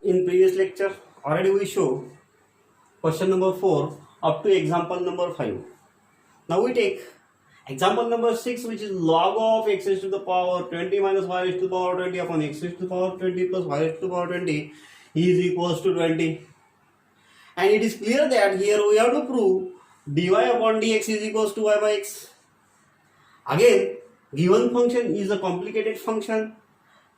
In previous lecture, already we show question number 4 up to example number 5. Now we take example number 6, which is log of x raised to the power 20 minus y raised to the power 20 upon x raised to the power 20 plus y raised to the power 20 is equals to 20. And it is clear that here we have to prove dy upon dx is equals to y by x. Again, given function is a complicated function.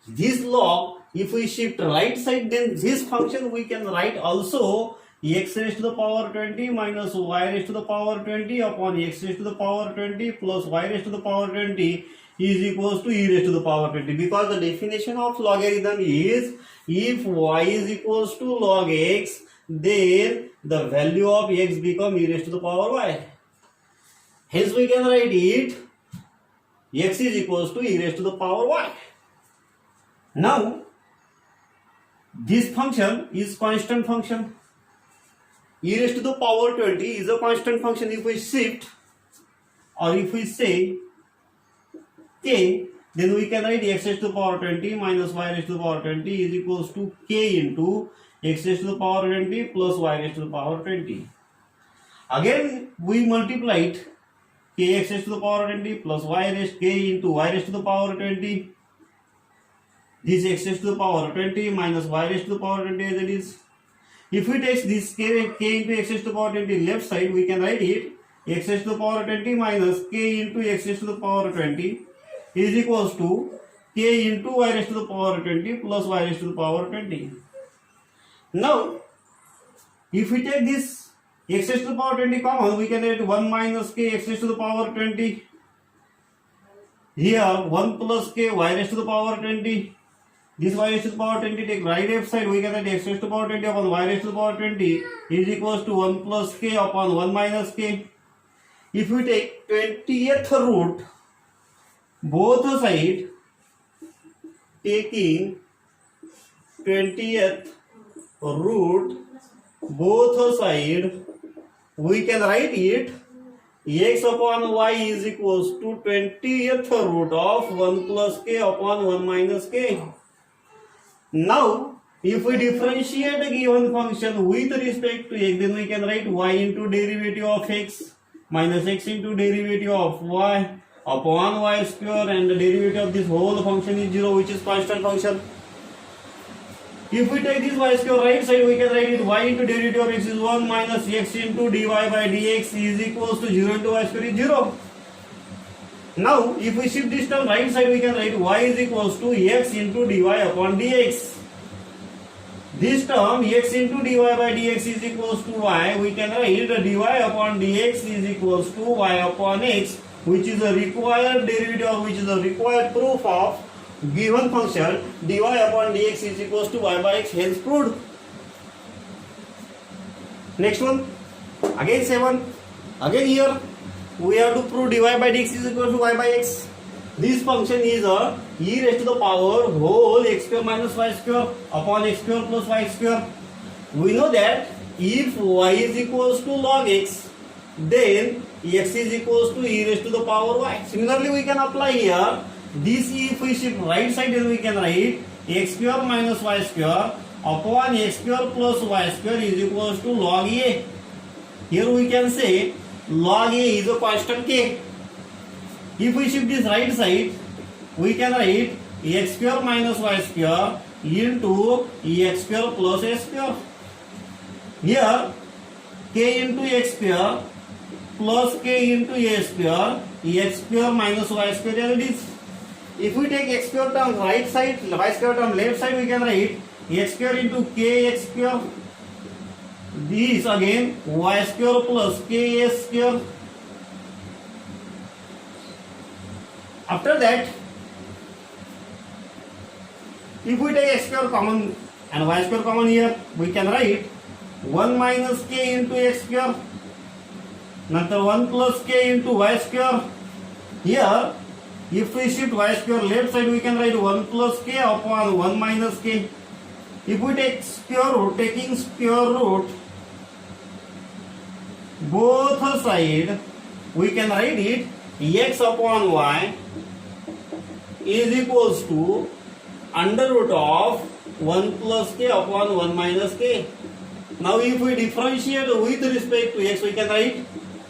This log, if we shift right side, then this function we can write also x raised to the power 20 minus y raised to the power 20 upon x raised to the power 20 plus y raised to the power 20 is equals to e raised to the power 20, because the definition of logarithm is if y is equals to log x, then the value of x become e raised to the power y. Hence we can write it x is equals to e raised to the power y. Now this function is constant function. E raised to the power 20 is a constant function. If we shift or if we say k, then we can write x raised to the power 20 minus y raised to the power 20 is equals to k into x raised to the power 20 plus y raised to the power 20. Again we multiplied k x raised to the power 20 plus y raised k into y raised to the power 20. This x raised to the power 20 minus y raised to the power 20 as it is. If we take this k into x raised to the power 20 left side, we can write it x raised to the power 20 minus k into x raised to the power 20 is equals to k into y raised to the power 20 plus y raised to the power 20. Now, if we take this x raised to the power 20 common, we can write 1 minus k x raised to the power 20. Here 1 plus k y raised to the power 20. This y raised to the power 20, take right left side, we can write x raised to the power 20 upon y raised to the power 20 is equals to 1 plus k upon 1 minus k. If we take 20th root, both side, taking 20th root, both side, we can write it x upon y is equals to 20th root of 1 plus k upon 1 minus k. Now, if we differentiate a given function with respect to x, then we can write y into derivative of x minus x into derivative of y upon y square, and the derivative of this whole function is 0, which is constant function. If we take this y square right side, we can write it y into derivative of x is 1 minus x into dy by dx is equals to 0 into y square is 0. Now, if we shift this term right side, we can write y is equals to x into dy upon dx. This term x into dy by dx is equals to y. We can write dy upon dx is equals to y upon x, which is a required derivative, which is a required proof of given function dy upon dx is equals to y by x, hence proved. Next one, again 7. Again here we have to prove dy by dx is equal to y by x. This function is a e raised to the power whole x square minus y square upon x square plus y square. We know that if y is equals to log x, then x is equals to e raised to the power y. Similarly, we can apply here this. If we shift right side, then we can write x square minus y square upon x square plus y square is equals to log a. Here we can say log a is a constant k. If we shift this right side, we can write x square minus y square into x square plus a square. Here k into x square plus k into a square, x square minus y square as it is. If we take x square term right side, y square term left side, we can write x square into k x square. This again y square plus k a square. After that, if we take x square common and y square common here, we can write 1 minus k into x square. Now 1 plus k into y square. Here, if we shift y square left side, we can write 1 plus k upon 1 minus k. If we take square root, taking square root, both side, we can write it x upon y is equals to under root of 1 plus k upon 1 minus k. Now if we differentiate with respect to x, we can write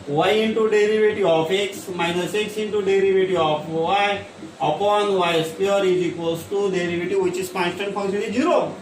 y into derivative of x minus x into derivative of y upon y square is equals to derivative which is constant function is 0.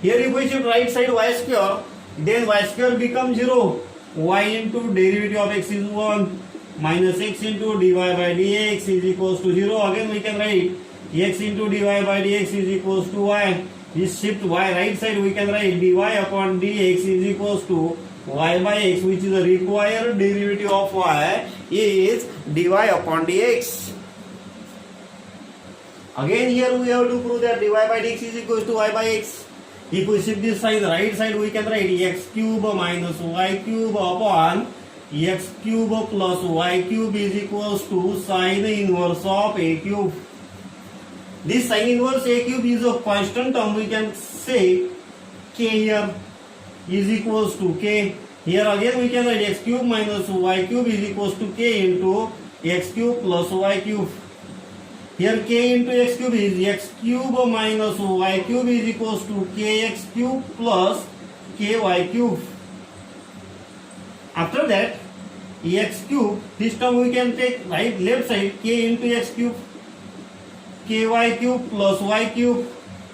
Here if we shift right side y square, then y square becomes 0. Y into derivative of x is 1 minus x into dy by dx is equals to 0. Again we can write x into dy by dx is equals to y. This shift y right side we can write dy upon dx is equals to y by x, which is the required derivative of y is dy upon dx. Again here we have to prove that dy by dx is equals to y by x. If we shift this side right side we can write x cube minus y cube upon x cube plus y cube is equals to sine inverse of a cube. This sine inverse a cube is a constant term. We can say k here is equals to k. Here again we can write x cube minus y cube is equals to k into x cube plus y cube. Here k into x cube is x cube minus y cube is equals to kx cube plus ky cube. After that x cube, this term we can take right left side k into x cube, ky cube plus y cube.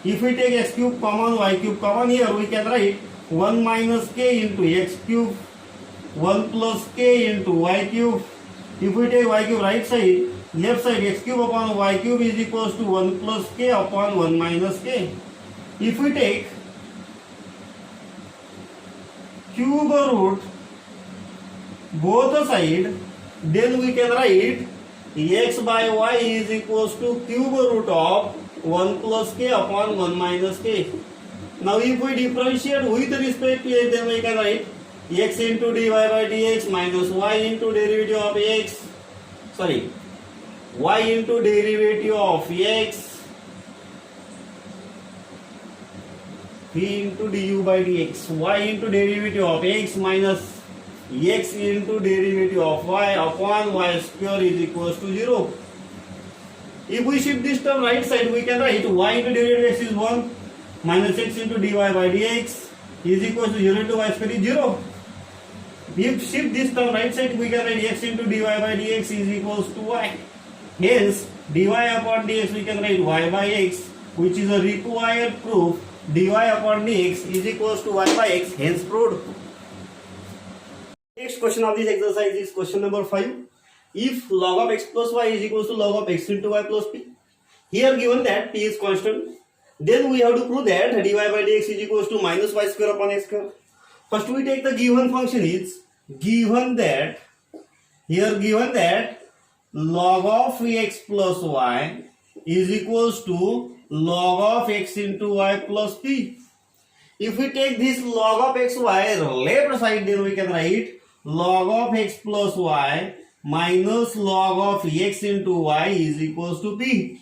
If we take x cube common, y cube common, here we can write 1 minus k into x cube, 1 plus k into y cube. If we take y cube right side, left side x cube upon y cube is equals to 1 plus k upon 1 minus k. If we take cube root both side, then we can write x by y is equals to cube root of 1 plus k upon 1 minus k. Now if we differentiate with respect to x, then we can write x into dy by dx minus y into derivative of x, y into derivative of x v into du by dx, y into derivative of x minus x into derivative of y upon y square is equals to 0. If we shift this term right side, we can write y into derivative of x is 1 minus x into dy by dx is equals to 0 into y square is 0. If shift this term right side, we can write x into dy by dx is equals to y. Hence dy upon dx we can write y by x, which is a required proof. Dy upon dx is equals to y by x, hence proved. Next question of this exercise is question number 5. If log of x plus y is equals to log of x into y plus p. Here given that p is constant, then we have to prove that dy by dx is equals to minus y square upon x square. First we take the given function is given that log of x plus y is equals to log of x into y plus p. If we take this log of xy left side, then we can write log of x plus y minus log of x into y is equals to p.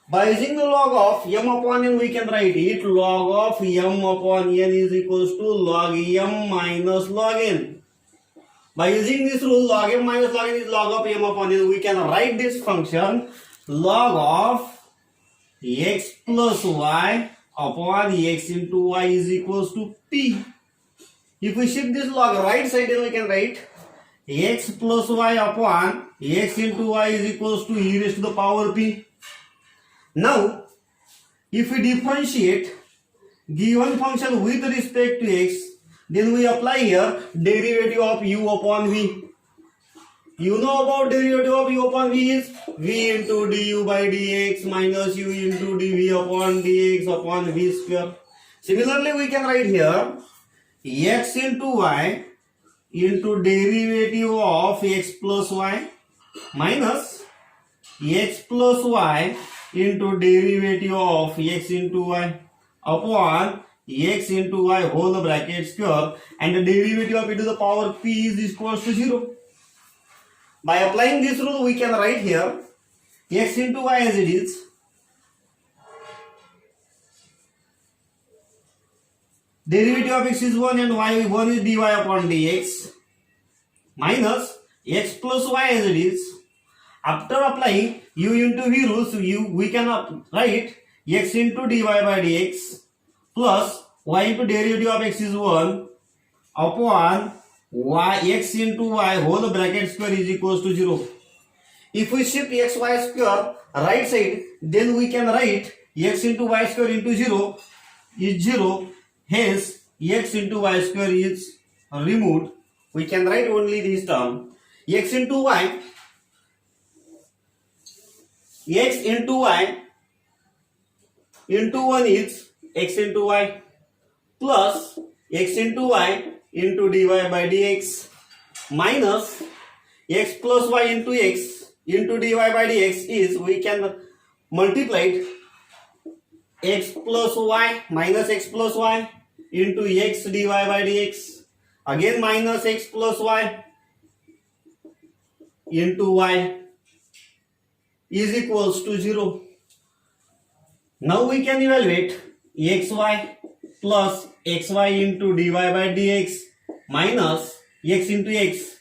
By using the log of m upon n, we can write it log of m upon n is equals to log m minus log n. By using this rule, log m minus log n is log of m upon n, we can write this function log of x plus y upon x into y is equals to p. If we shift this log right side, then we can write x plus y upon x into y is equals to e raised to the power p. Now, if we differentiate given function with respect to x, then we apply here derivative of u upon v. You know about derivative of u upon v is v into du by dx minus u into dv upon dx upon v square. Similarly, we can write here x into y into derivative of x plus y minus x plus y into derivative of x into y upon x into y whole bracket square, and the derivative of e to the power p is equals to 0. By applying this rule, we can write here x into y as it is derivative of x is 1 and y 1 is dy upon dx minus x plus y as it is. After applying u into v rules, we can write x into dy by dx plus y into derivative of x is 1 upon y x into y whole bracket square is equals to 0. If we shift x y square right side, then we can write x into y square into 0 is 0. Hence x into y square is removed. We can write only this term x into y into 1 is x into y plus x into y into dy by dx minus x plus y into x into dy by dx is, we can multiply x plus y minus x plus y into x dy by dx, again minus x plus y into y is equals to 0. Now we can evaluate xy plus xy into dy by dx minus x into x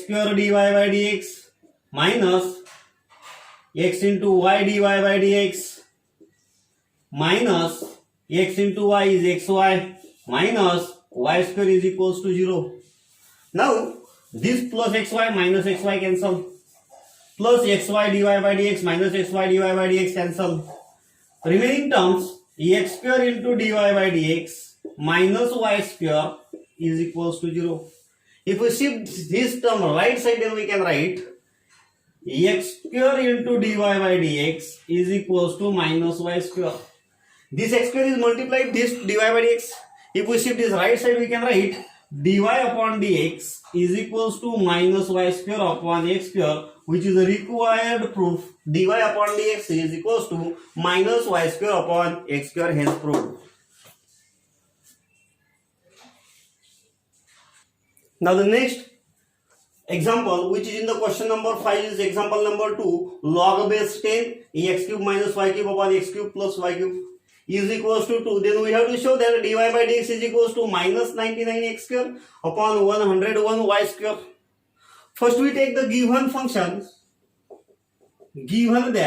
square dy by dx minus x into y dy by dx minus x into y is xy minus y square is equals to 0. Now this plus xy minus xy cancel, plus xy dy by dx minus xy dy by dx cancel. Remaining terms x square into dy by dx minus y square is equals to 0. If we shift this term right side, then we can write x square into dy by dx is equals to minus y square. This x square is multiplied this dy by dx. If we shift this right side, we can write dy upon dx is equals to minus y square upon x square, which is a required proof. Dy upon dx is equals to minus y square upon x square, hence proved. Now the next example, which is in the question number 5, is example number 2. Log base 10 x cube minus y cube upon x cube plus y cube is equals to 2. Then we have to show that dy by dx is equals to minus 99 x square upon 101 y square. First we take the given functions. Given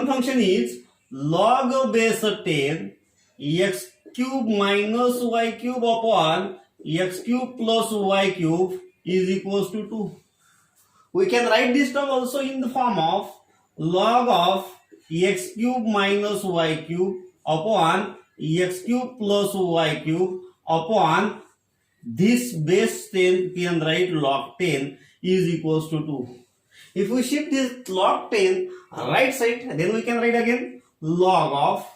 function is log base 10 x cube minus y cube upon x cube plus y cube is equals to 2. We can write this term also in the form of log of x cube minus y cube upon x cube plus y cube upon this base 10, we can write log 10 is equals to 2. If we shift this log 10 right side, then we can write again log of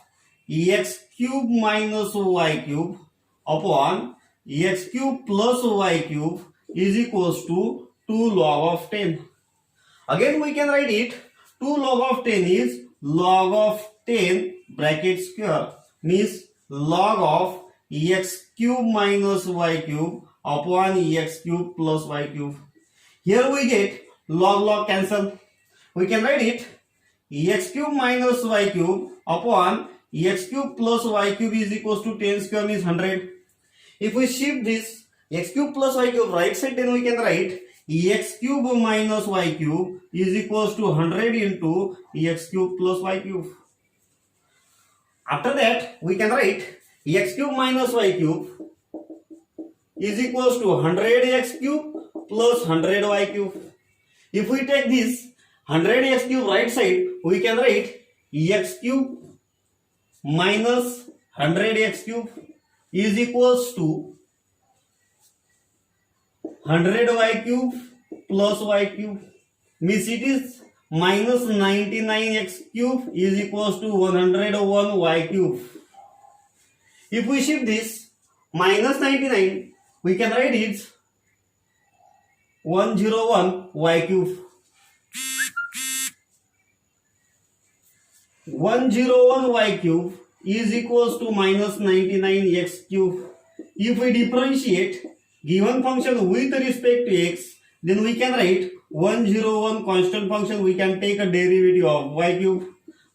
x cube minus y cube upon x cube plus y cube is equals to 2 log of 10. Again we can write it 2 log of 10 is log of 10 bracket square, means log of x cube minus y cube upon x cube plus y cube. Here we get log cancel. We can write it x cube minus y cube upon x cube plus y cube is equals to 10 square, means 100. If we shift this x cube plus y cube right side, then we can write x cube minus y cube is equals to 100 into x cube plus y cube. After that we can write x cube minus y cube is equals to 100 x cube plus 100 y cube. If we take this 100 x cube right side, we can write x cube minus 100 x cube is equals to 100 y cube plus y cube, means it is minus 99 x cube is equals to 101 y cube. If we shift this minus 99, we can write it 101 y cube. 101 y cube is equals to minus 99 x cube. If we differentiate given function with respect to x, then we can write 101 constant function, we can take a derivative of y cube,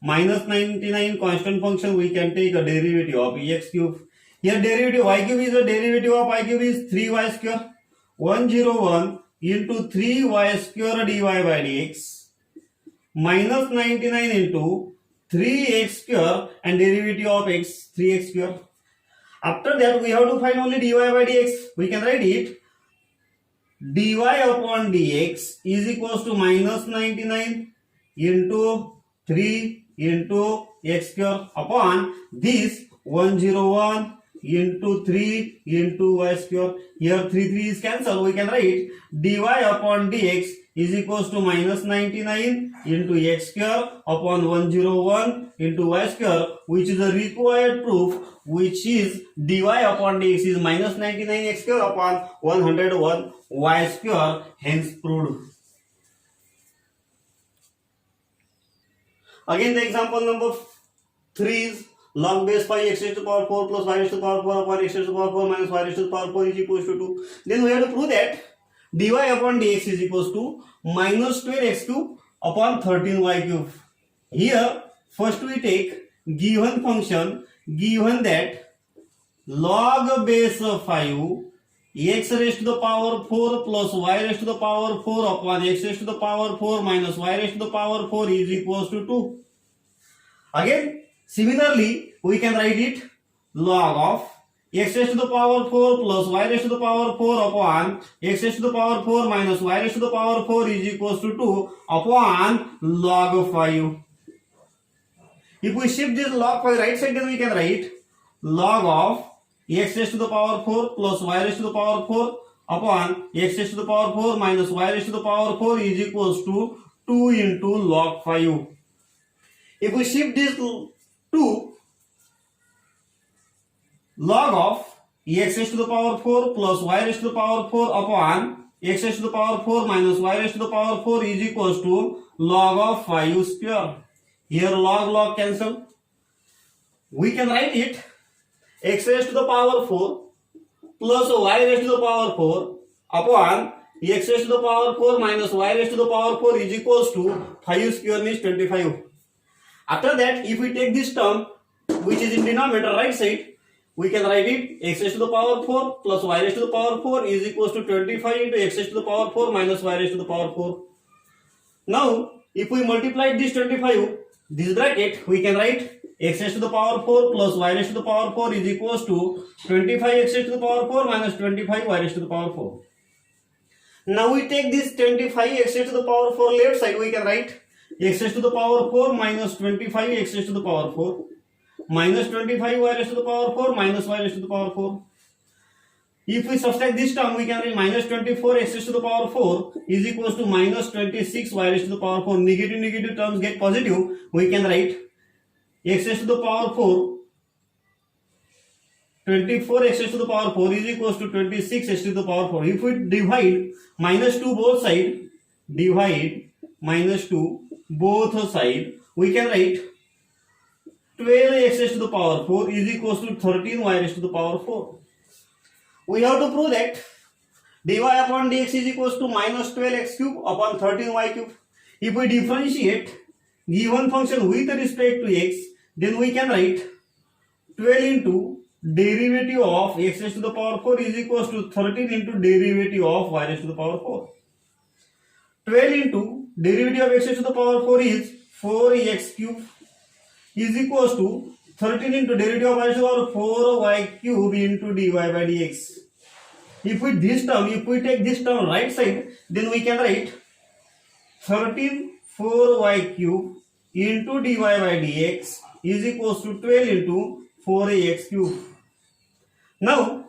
minus 99 constant function, we can take a derivative of x cube. Here derivative y cube is a derivative of y cube is 3y square. 101 into 3y square dy by dx minus 99 into 3x square and derivative of x 3x square. After that we have to find only dy by dx. We can write it dy upon dx is equals to minus 99 into 3 into x square upon this 101 into 3 into y square. Here 3 is cancelled. We can write dy upon dx is equals to minus 99 into x square upon 101 into y square, which is a required proof, which is dy upon dx is minus 99 x square upon 101 y square, hence proved. Again the example number 3 is log base 5 x raised to the power 4 plus y raised to the power 4 upon x raised to the power 4 minus y raised to the power 4 is equals to 2. Then we have to prove that dy upon dx is equals to minus 12x cube upon 13y cube. Here first we take given function, given that log base 5 x raised to the power 4 plus y raised to the power 4 upon x raised to the power 4 minus y raised to the power 4 is equals to 2. Again, similarly, we can write it log of x raised to the power 4 plus y raised to the power 4 upon x raised to the power 4 minus y raised to the power 4 is equals to 2 upon log of 5. If we shift this log 5 right side, then we can write log of x raised to the power 4 plus y raised to the power 4 upon x raised to the power 4 minus y raised to the power 4 is equals to 2 into log 5. If we shift this to log of x raised to the power 4 plus y raised to the power 4 upon x raised to the power 4 minus y raised to the power 4 is equals to log of 5 square. Here log cancel. We can write it x raised to the power 4 plus y raised to the power 4 upon x raised to the power 4 minus y raised to the power 4 is equals to 5 square means 25. After that, if we take this term which is in denominator right side, we can write it x raised to the power 4 plus y raised to the power 4 is equals to 25 into x raised to the power 4 minus y raised to the power 4. Now, if we multiply this 25, this bracket, we can write x raised to the power 4 plus y raised to the power 4 is equals to 25 x raised to the power 4 minus 25 y raised to the power 4. Now we take this 25 x raised to the power 4 left side, we can write x raised to the power 4 minus 25 x raised to the power 4 minus 25 y raised to the power 4 minus y raised to the power 4. If we subtract this term, we can write minus 24 x raised to the power 4 is equals to minus 26 y raised to the power 4. Negative terms get positive. We can write x raised to the power 4, 24 x raised to the power 4 is equals to 26 x to the power 4. If we divide minus 2 both side, divide minus 2 both side, we can write 12 x raised to the power 4 is equals to 13 y raised to the power 4. We have to prove that dy upon dx is equals to minus 12x cube upon 13y cube. If we differentiate given function with respect to x, then we can write 12 into derivative of x raised to the power 4 is equals to 13 into derivative of y raised to the power 4. 12 into derivative of x raised to the power 4 is 4x cube is equals to 13 into derivative of y raised to the power 4y cube into dy by dx. If we take this term right side, then we can write 13 4y cube into dy by dx is equals to 12 into 4ax cube. Now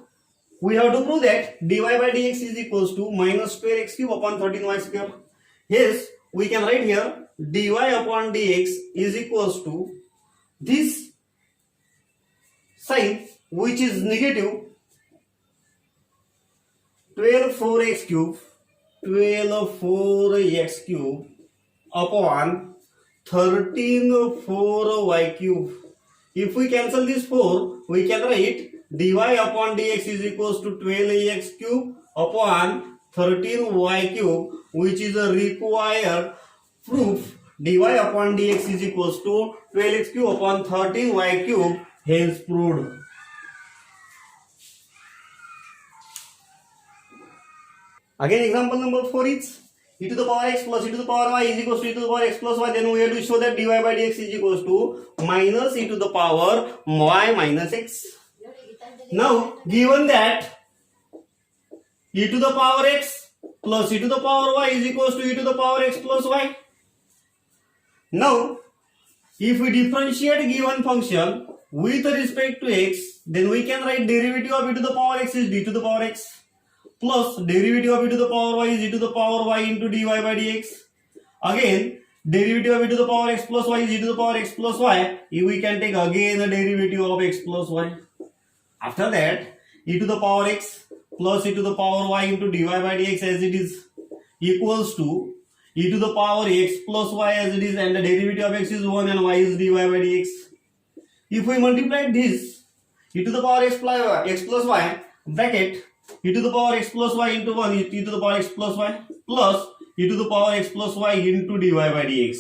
we have to prove that dy by dx is equals to minus 12x cube upon 13y square. Yes, we can write here dy upon dx is equals to this sign which is negative 12 4x cube upon 13 4y cube. If we cancel this 4, we can write dy upon dx is equals to 12x cube upon 13y cube, which is a required proof. Dy upon dx is equals to 12x cube upon 13y cube, hence proved. Again example number 4 is e to the power x plus e to the power y is equals to e to the power x plus y, then we have to show that dy by dx is equals to minus e to the power y minus x. Now given that e to the power x plus e to the power y is equals to e to the power x plus y. Now if we differentiate given function with respect to x, then we can write derivative of e to the power x is d to the power x plus derivative of e to the power y is e to the power y into dy by dx. Again derivative of e to the power x plus y is e to the power x plus y. We can take again a derivative of x plus y. After that e to the power x plus e to the power y into dy by dx as it is equals to e to the power x plus y as it is, and the derivative of x is 1 and y is dy by dx. If we multiply this e to the power x plus y bracket e to the power x plus y into 1 e to the power x plus y plus e to the power x plus y into dy by dx.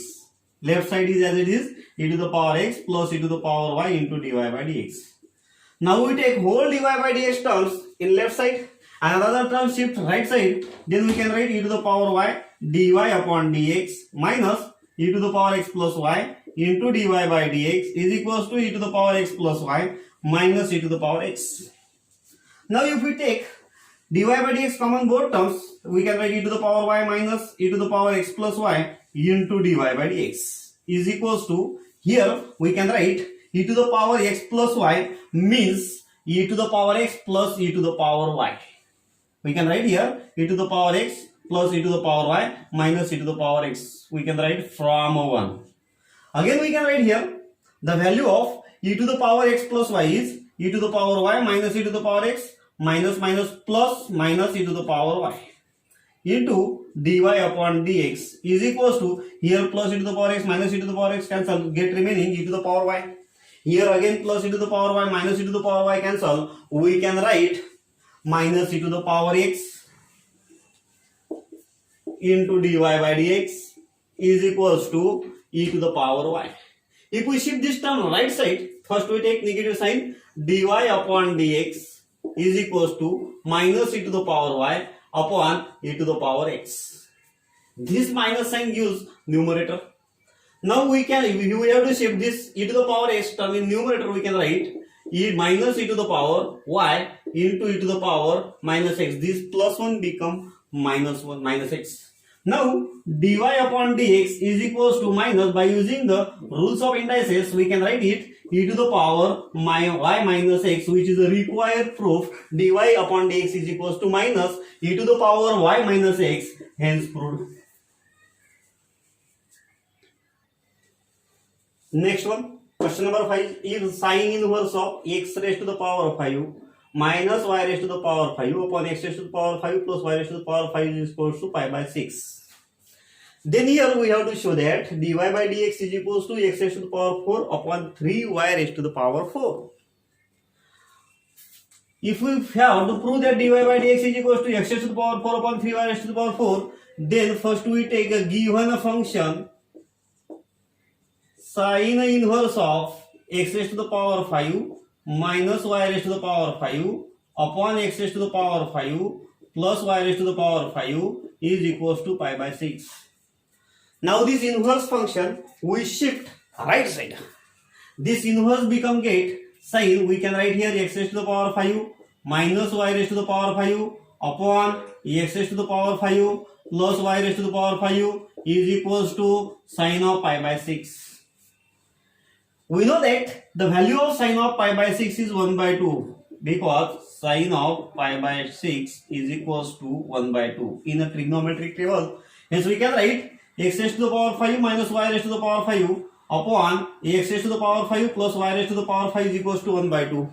Left side is as it is, e to the power x plus e to the power y into dy by dx. Now we take whole dy by dx terms in left side and another term shift right side, then we can write e to the power y dy upon dx minus e to the power x plus y into dy by dx is equals to e to the power x plus y minus e to the power x. Now if we take dy by dx common both terms, we can write e to the power y minus e to the power x plus y into dy by dx is equals to, here we can write e to the power x plus y means e to the power x plus e to the power y. We can write here e to the power x plus e to the power y minus e to the power x. We can write from 1. Again we can write here the value of e to the power x plus y is e to the power y minus e to the power x minus plus minus e to the power y into dy upon dx is equals to, here plus e to the power x minus e to the power x cancel, get remaining e to the power y. Here again plus e to the power y minus e to the power y cancel, we can write minus e to the power x into dy by dx is equals to e to the power y. If we shift this term right side, first we take negative sign, dy upon dx is equals to minus e to the power y upon e to the power x. This minus sign gives numerator. Now we have to shift this e to the power x term in numerator, we can write e minus e to the power y into e to the power minus x. This plus 1 become minus x. Now dy upon dx is equals to minus, by using the rules of indices we can write it e to the power y minus x, which is a required proof. Dy upon dx is equals to minus e to the power y minus x, hence proved. Next one, question number 5 is sine inverse of x raised to the power 5 minus y raised to the power 5 upon x raised to the power 5 plus y raised to the power 5 is equals to pi by 6. Then here we have to show that dy by dx is equals to x raised to the power 4 upon 3y raised to the power 4. If we have to prove that dy by dx is equals to x raised to the power 4 upon 3y raised to the power 4, then first we take a given function sine inverse of x raised to the power 5 minus y raised to the power 5 upon x raised to the power 5 plus y raised to the power 5 is equals to pi by 6. Now this inverse function we shift right side. This inverse become get sine, we can write here x raised to the power 5 minus y raised to the power 5 upon x raised to the power 5 plus y raised to the power 5 is equals to sine of pi by 6. We know that the value of sine of pi by 6 is 1 by 2 because sine of pi by 6 is equals to 1 by 2 in a trigonometric table. Hence we can write x raised to the power 5 minus y raised to the power 5 upon x raised to the power 5 plus y raised to the power 5 is equals to 1 by 2.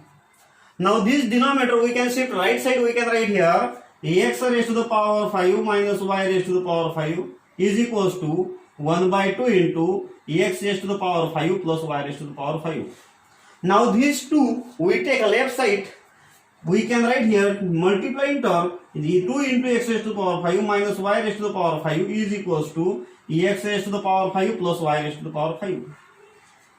Now this denominator we can shift right side, we can write here x raised to the power 5 minus y raised to the power 5 is equals to 1 by 2 into x raised to the power 5 plus y raised to the power 5. Now these two we take a left side, we can write here multiplying term the 2 into x raised to the power 5 minus y raised to the power 5 is equals to x raised to the power 5 plus y raised to the power 5.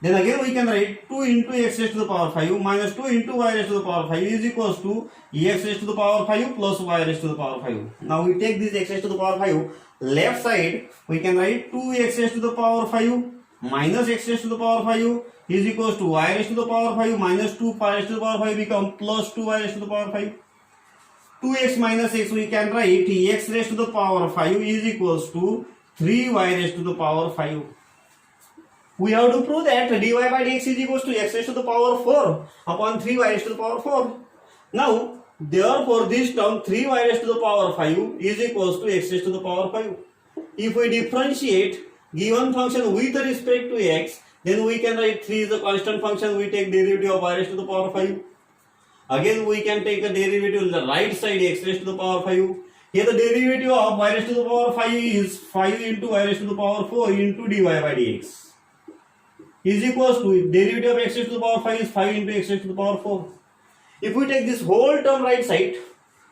Then again we can write 2 into x raised to the power 5 minus 2 into y raised to the power 5 is equals to x raised to the power 5 plus y raised to the power 5. Now we take this x raised to the power 5, left side we can write 2x raised to the power 5 minus x raised to the power 5 is equals to y raised to the power 5 minus 2 y raised to the power 5 become plus 2y raised to the power 5. 2x minus x we can write x raised to the power 5 is equals to 3y raised to the power 5. We have to prove that dy by dx is equals to x raised to the power 4 upon 3y raised to the power 4. Now, therefore, this term 3y raised to the power 5 is equals to x raised to the power 5. If we differentiate given function with respect to x, then we can write 3 is a constant function, we take derivative of y raised to the power 5. Again, we can take a derivative on the right side x raised to the power 5. Here the derivative of y raised to the power 5 is 5 into y raised to the power 4 into dy by dx. Is equals to derivative of x raised to the power 5 is 5 into x raised to the power 4. If we take this whole term right side,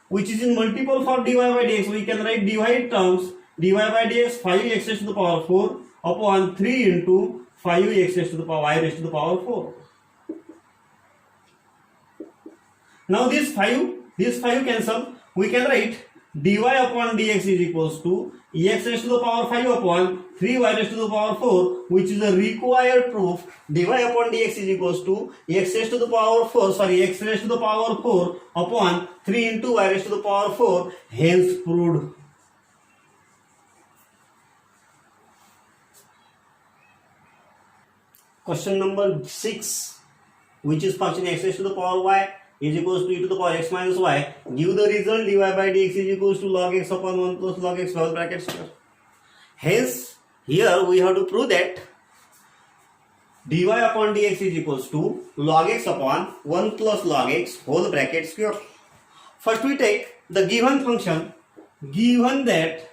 which is in multiple for dy by dx, we can write dy terms dy by dx 5x raised to the power 4 upon 3 into 5x raised to the power y raised to the power 4. Now this 5 cancel, we can write dy upon dx is equals to x raised to the power 5 upon 3y raised to the power 4, which is a required proof. Dy upon dx is equals to x raised to the power 4, x raised to the power 4 upon 3 into y raised to the power 4, hence proved. Question number 6, which is function x raised to the power y is equals to e to the power x minus y. Give the result dy by dx is equals to log x upon 1 plus log x whole bracket square. Hence, here we have to prove that dy upon dx is equals to log x upon 1 plus log x whole bracket square. First we take the given function, given that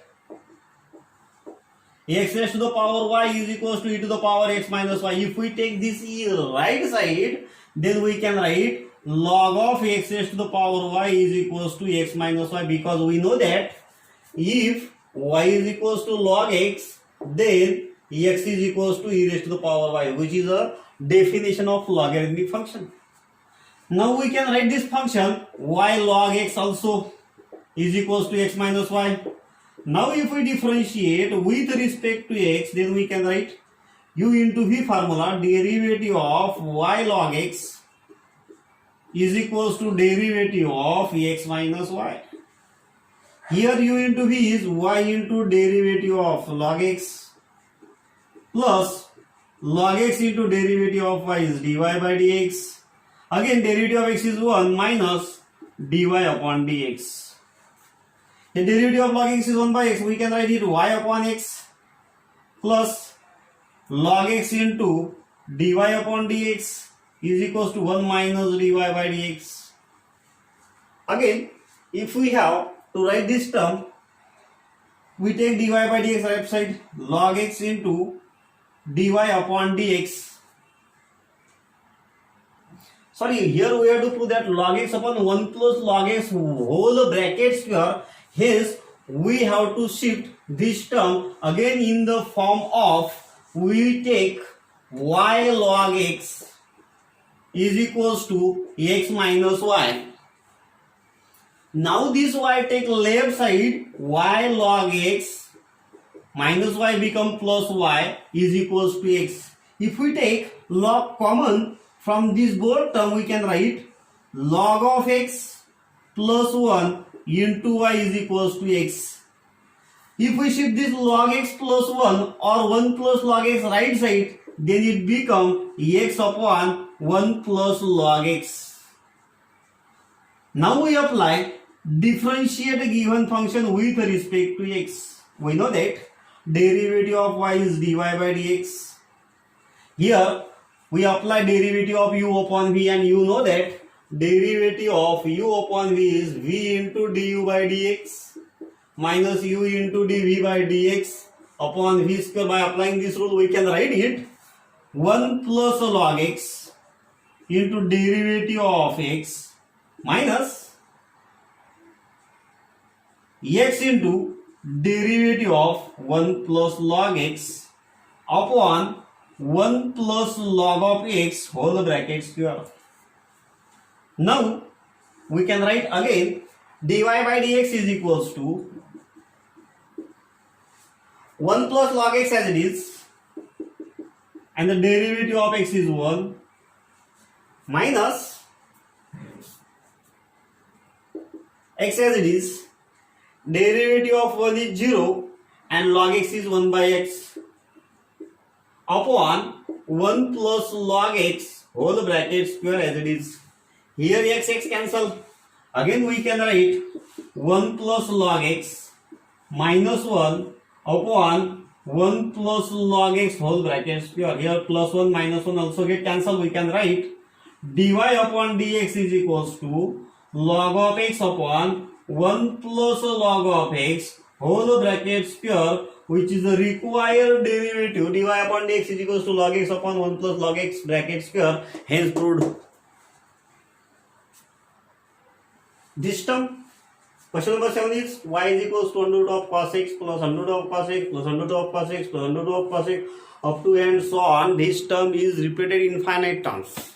x raised to the power y is equals to e to the power x minus y. If we take this right side, then we can write log of x raised to the power y is equals to x minus y, because we know that if y is equals to log x, then x is equals to e raised to the power y, which is a definition of logarithmic function. Now we can write this function y log x also is equals to x minus y. Now if we differentiate with respect to x, then we can write u into v formula, derivative of y log x is equals to derivative of x minus y. Here u into v is y into derivative of log x plus log x into derivative of y is dy by dx. Again derivative of x is 1 minus dy upon dx. The derivative of log x is 1 by x. We can write it y upon x plus log x into dy upon dx is equals to 1 minus dy by dx. Again, if we have to write this term, we take dy by dx right side, log x into dy upon dx. Sorry, here we have to prove that log x upon 1 plus log x whole bracket square. Hence, we have to shift this term again in the form of, we take y log x is equals to x minus y. Now this y take left side, y log x minus y become plus y is equals to x. If we take log common from this both term, we can write log of x plus 1 into y is equals to x. If we shift this log x plus 1 or 1 plus log x right side, then it become x upon 1 plus log x. Now we apply differentiate a given function with respect to x. We know that derivative of y is dy by dx. Here we apply derivative of u upon v, and you know that derivative of u upon v is v into du by dx minus u into dv by dx upon v square. By applying this rule, we can write it 1 plus log x into derivative of x minus x into derivative of 1 plus log x upon 1 plus log of x whole bracket square. Now we can write again dy by dx is equals to 1 plus log x as it is, and the derivative of x is 1, minus x as it is, derivative of 1 is 0, and log x is 1 by x, upon 1 plus log x whole bracket square as it is. Here x cancel. Again we can write 1 plus log x minus 1 upon 1 plus log x whole bracket square. Here plus 1 minus 1 also get cancelled. We can write dy upon dx is equals to log of x upon 1 plus log of x whole bracket square, which is the required derivative. Dy upon dx is equals to log x upon 1 plus log x bracket square. Hence proved. This term, question number 7 is y is equals to under root of cos x plus under root of cos x plus under root of cos x plus under root of cos x up to and so on. This term is repeated in infinite terms.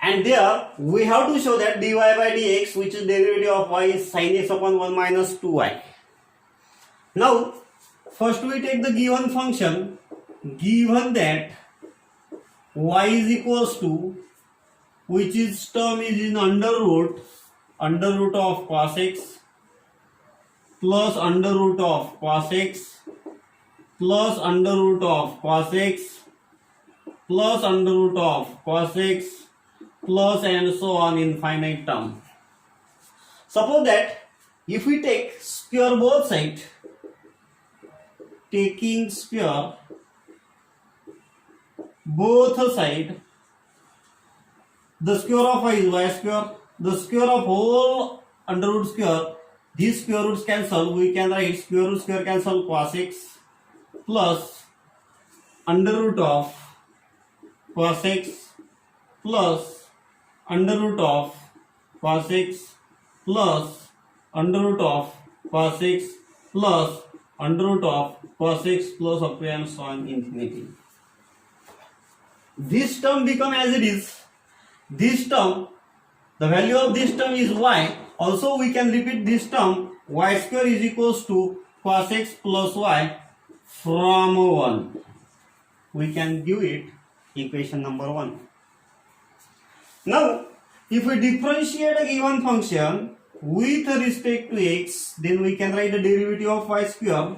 And there we have to show that dy by dx, which is derivative of y, is sin x upon 1 minus 2y. Now first we take the given function, given that y is equals to, which is term is in under root of cos x plus under root of cos x plus under root of cos x plus under root of cos x plus and so on infinite term. Suppose that if we take square both sides, taking square both sides, the square of y is y square, the square of whole under root square, these square roots cancel. We can write square root square cancel cos x plus under root of cos x plus under root of cos x plus under root of cos x plus under root of cos x plus up to and so on infinity. This term become as it is. This term, the value of this term is y. Also we can repeat this term, y square is equals to cos x plus y from 1. We can give it equation number 1. Now if we differentiate a given function with respect to x, then we can write the derivative of y square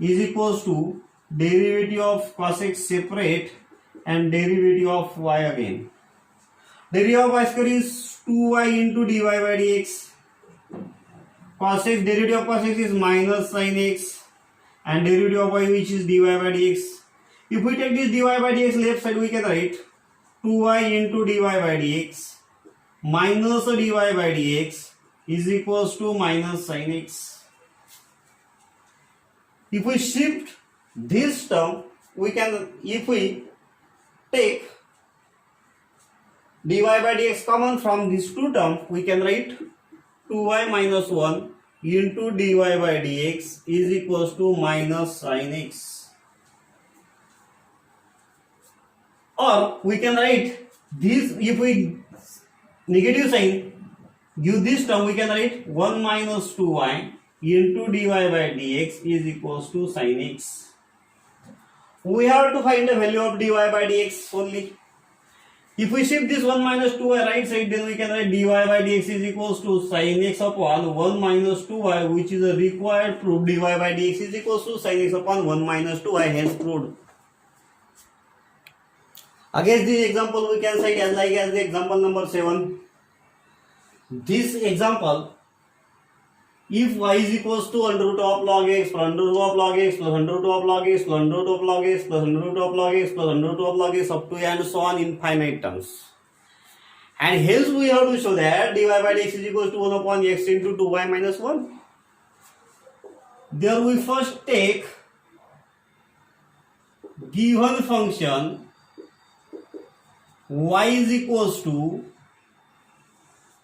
is equals to derivative of cos x separate and derivative of y again. Derivative of y square is 2y into dy by dx. Cos x, derivative of cos x is minus sin x, and derivative of y, which is dy by dx. If we take this dy by dx left side, we can write 2y into dy by dx minus dy by dx is equals to minus sin x. If we shift this term, we can, if we take dy by dx common from these two terms, we can write 2y minus 1 into dy by dx is equals to minus sin x. Or we can write this, if we negative sign give this term, we can write 1 minus 2y into dy by dx is equals to sin x. We have to find the value of dy by dx only. If we shift this 1 minus 2y right side, then we can write dy by dx is equals to sin x upon 1 minus 2y, which is a required proof. Dy by dx is equals to sin x upon 1 minus 2y, hence proved. Against this example, we can cite as like as the example number 7. This example, if y is equals to under root of log x plus under root of log x plus under root of log x plus under root of log x plus under root of log x plus under root of log x up to and so on infinite terms. And hence we have to show that dy by dx is equals to 1 upon x into 2y minus 1. There we first take given function y is equals to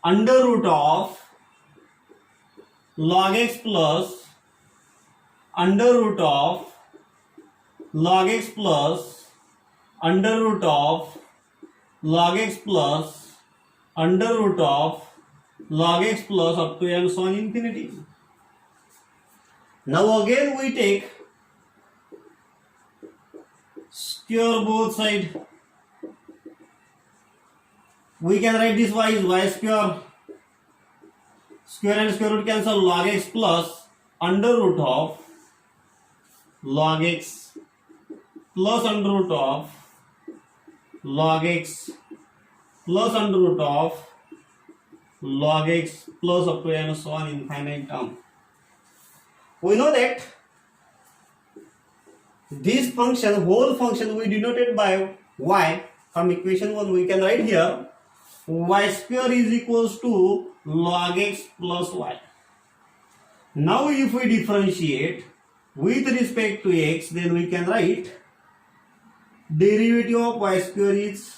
under root of log x plus under root of log x plus under root of log x plus under root of log x plus up to and so on infinity. Now again we take square both side. We can write this y is y square. Square and square root cancel. Log x plus under root of log x plus under root of log x plus under root of log x plus up to and so on infinite term. We know that this function, whole function, we denoted by y. From equation 1 we can write here y square is equals to log x plus y. Now if we differentiate with respect to x, then we can write derivative of y square is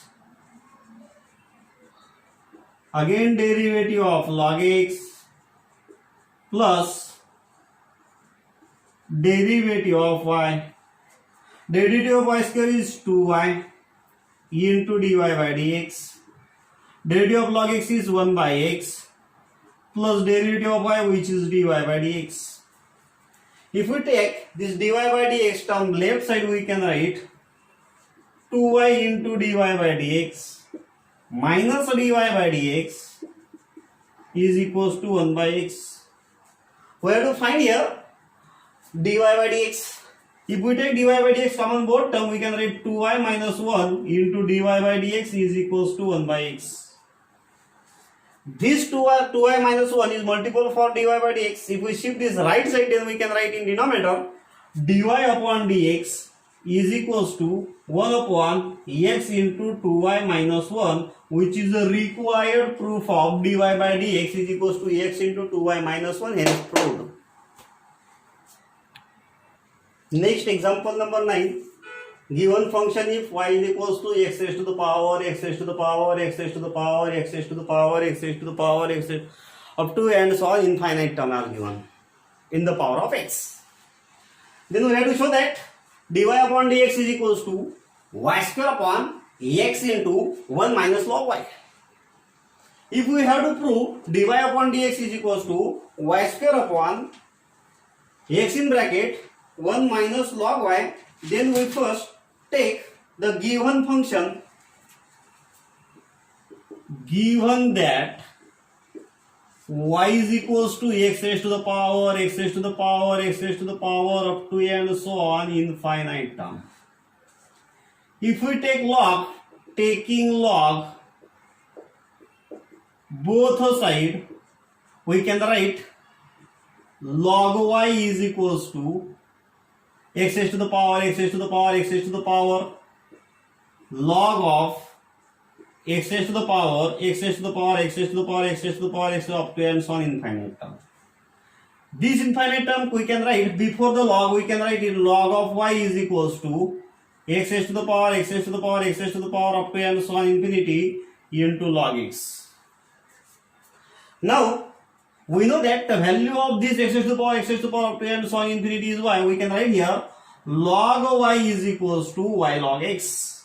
again derivative of log x plus derivative of y. Derivative of y square is 2y into dy by dx. Derivative of log x is 1 by x plus derivative of y, which is dy by dx. If we take this dy by dx term left side, we can write 2y into dy by dx minus dy by dx is equals to 1 by x. We have to find here dy by dx. If we take dy by dx common both term, we can write 2y minus 1 into dy by dx is equals to 1 by x. This 2y minus 1 is multiple for dy by dx. If we shift this right side, then we can write in denominator dy upon dx is equals to 1 upon x into 2y minus 1, which is the required proof of dy by dx is equals to x into 2y minus 1, hence proved. Next example number 9. Given function if y is equals to x raised to the power, x raised to the power, x raised to the power, x raised to the power, x raised to the power, x raised up to and so on infinite term are given in the power of x. Then we have to show that dy upon dx is equals to y square upon x into 1 minus log y. If we have to prove dy upon dx is equals to y square upon x in bracket 1 minus log y, then we first take the given function, given that y is equals to x raised to the power, x raised to the power, x raised to the power up to and so on infinite term. If we take log, taking log both side, we can write log y is equals to x raised to the power, x raised to the power, x raised to the power log of x raised to the power, x raised to the power, x raised to the power, x raised to the power, x up to and so on infinite term. This infinite term we can write before the log, we can write it log of y is equals to x raised to the power, x raised to the power, x raised to the power up to and so on infinity into log x. Now we know that the value of this x raised to the power, x raised to the power up to and so on infinity is y. We can write here log of y is equals to y log x.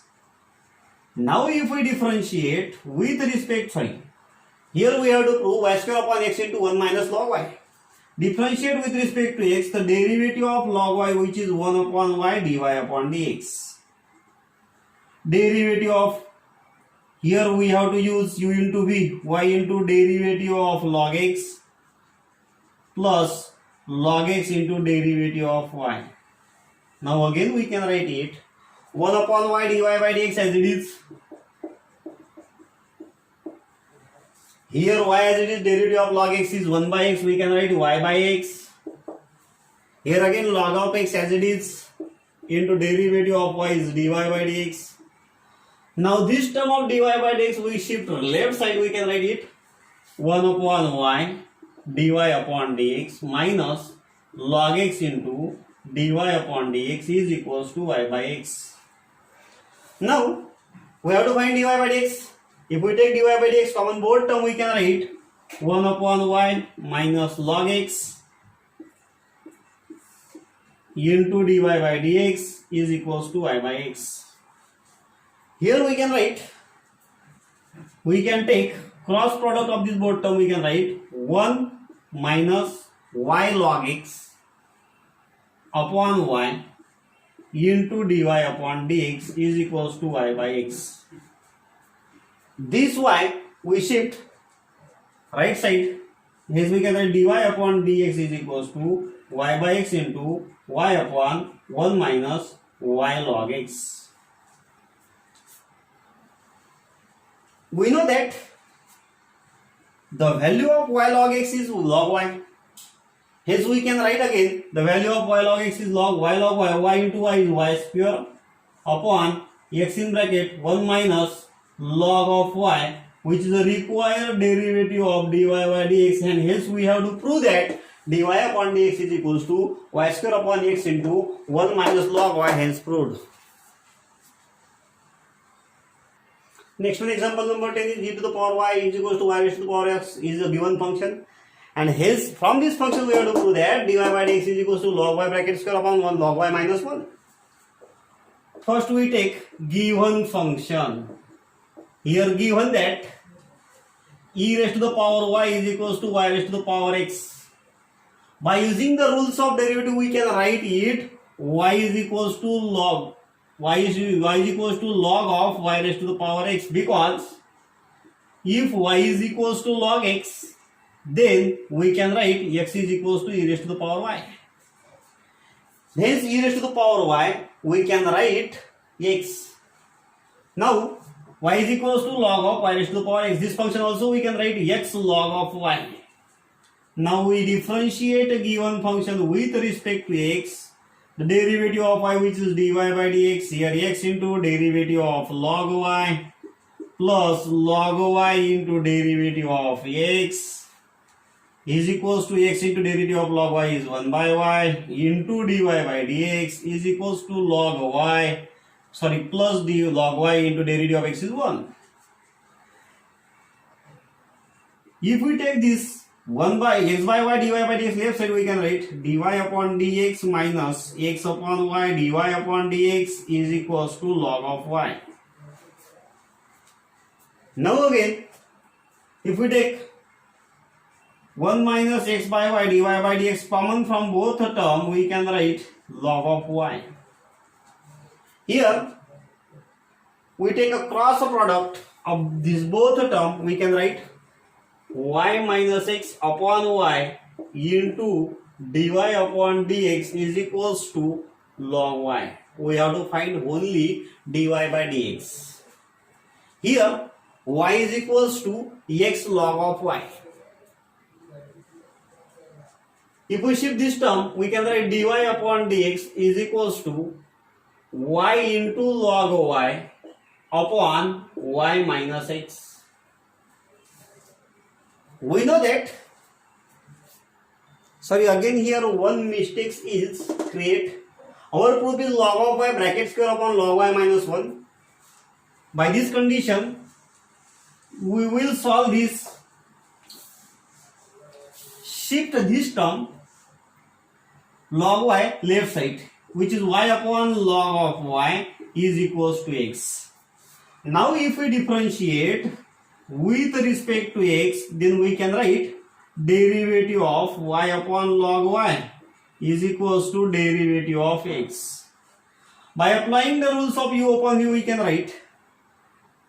Now if we differentiate with respect, here we have to prove y square upon x into 1 minus log y. Differentiate with respect to x, the derivative of log y, which is 1 upon y dy upon dx. Derivative of, here we have to use u into v, y into derivative of log x plus log x into derivative of y. Now again we can write it 1 upon y dy by dx as it is. Here y as it is, derivative of log x is 1 by x, we can write y by x. Here again log of x as it is into derivative of y is dy by dx. Now this term of dy by dx we shift to left side, we can write it 1 upon y dy upon dx minus log x into dy upon dx is equals to y by x. Now we have to find dy by dx. If we take dy by dx common both term, we can write 1 upon y minus log x into dy by dx is equals to y by x. Here we can write, we can take cross product of this both term, we can write 1 minus y log x upon y into dy upon dx is equals to y by x. This y we shift right side, hence we can write dy upon dx is equals to y by x into y upon 1 minus y log x. We know that the value of y log x is log y. Hence we can write again the value of y log x is log y y into y is y square upon x in bracket 1 minus log of y, which is the required derivative of dy by dx, and hence we have to prove that dy upon dx is equals to y square upon x into 1 minus log y, hence proved. Next one, example number 10 is e to the power y is equals to y raised to the power x is a given function, and hence from this function we have to prove that dy by dx is equals to log y bracket square upon 1 log y minus 1. First we take given function. Here given that e raised to the power y is equals to y raised to the power x. By using the rules of derivative we can write it y is equals to log y is equals to log of y raised to the power x, because if y is equals to log x, then we can write x is equals to e raised to the power y. Hence e raised to the power y we can write x. Now y is equals to log of y raised to the power x. This function also we can write x log of y. Now we differentiate a given function with respect to x. The derivative of y, which is dy by dx, here x into derivative of log y plus log y into derivative of x is equals to x into derivative of log y is 1 by y into dy by dx is equals to log y, plus d log y into derivative of x is 1. If we take this 1 by x by y dy by dx left side, we can write dy upon dx minus x upon y dy upon dx is equals to log of y. Now again, if we take 1 minus x by y dy by dx common from both term, we can write log of y. Here we take a cross product of this both term, we can write y minus x upon y into dy upon dx is equals to log y. We have to find only dy by dx. Here y is equals to x log of y. If we shift this term, we can write dy upon dx is equals to y into log y upon y minus x. We know that, again here one mistake is create. Our proof is log of y bracket square upon log y minus 1. By this condition, we will solve this. Shift this term log y left side, which is y upon log of y is equals to x. Now if we differentiate with respect to x, then we can write derivative of y upon log y is equals to derivative of x. By applying the rules of u upon v, we can write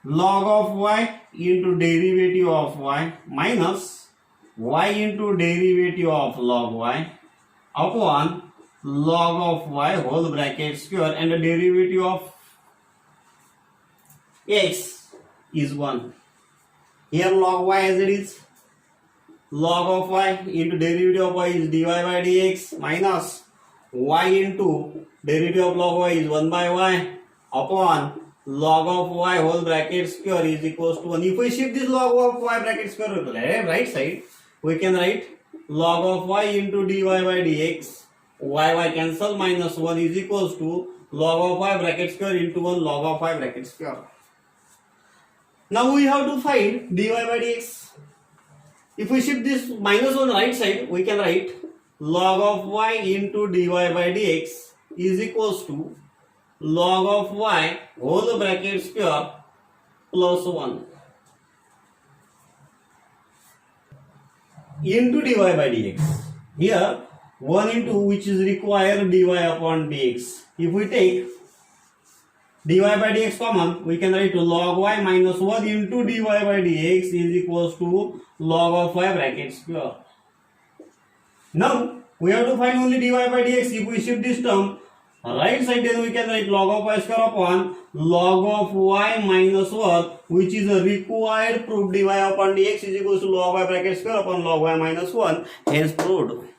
log of y into derivative of y minus y into derivative of log y upon log of y whole bracket square, and the derivative of x is 1. Here log y as it is, log of y into derivative of y is dy by dx minus y into derivative of log y is 1 by y upon log of y whole bracket square is equals to 1. If we shift this log of y bracket square to the right side, we can write log of y into dy by dx, y cancel, minus 1 is equals to log of y bracket square into 1 log of y bracket square. Now we have to find dy by dx. If we shift this minus 1 right side, we can write log of y into dy by dx is equals to log of y whole bracket square plus 1 into dy by dx. Here 1 into which is required dy upon dx. If we take dy by dx common, we can write log y minus 1 into dy by dx is equals to log of y bracket square. Now we have to find only dy by dx. If we shift this term right side, then we can write log of y square upon log of y minus 1, which is a required proof dy upon dx is equals to log y bracket square upon log y minus 1. Hence proved.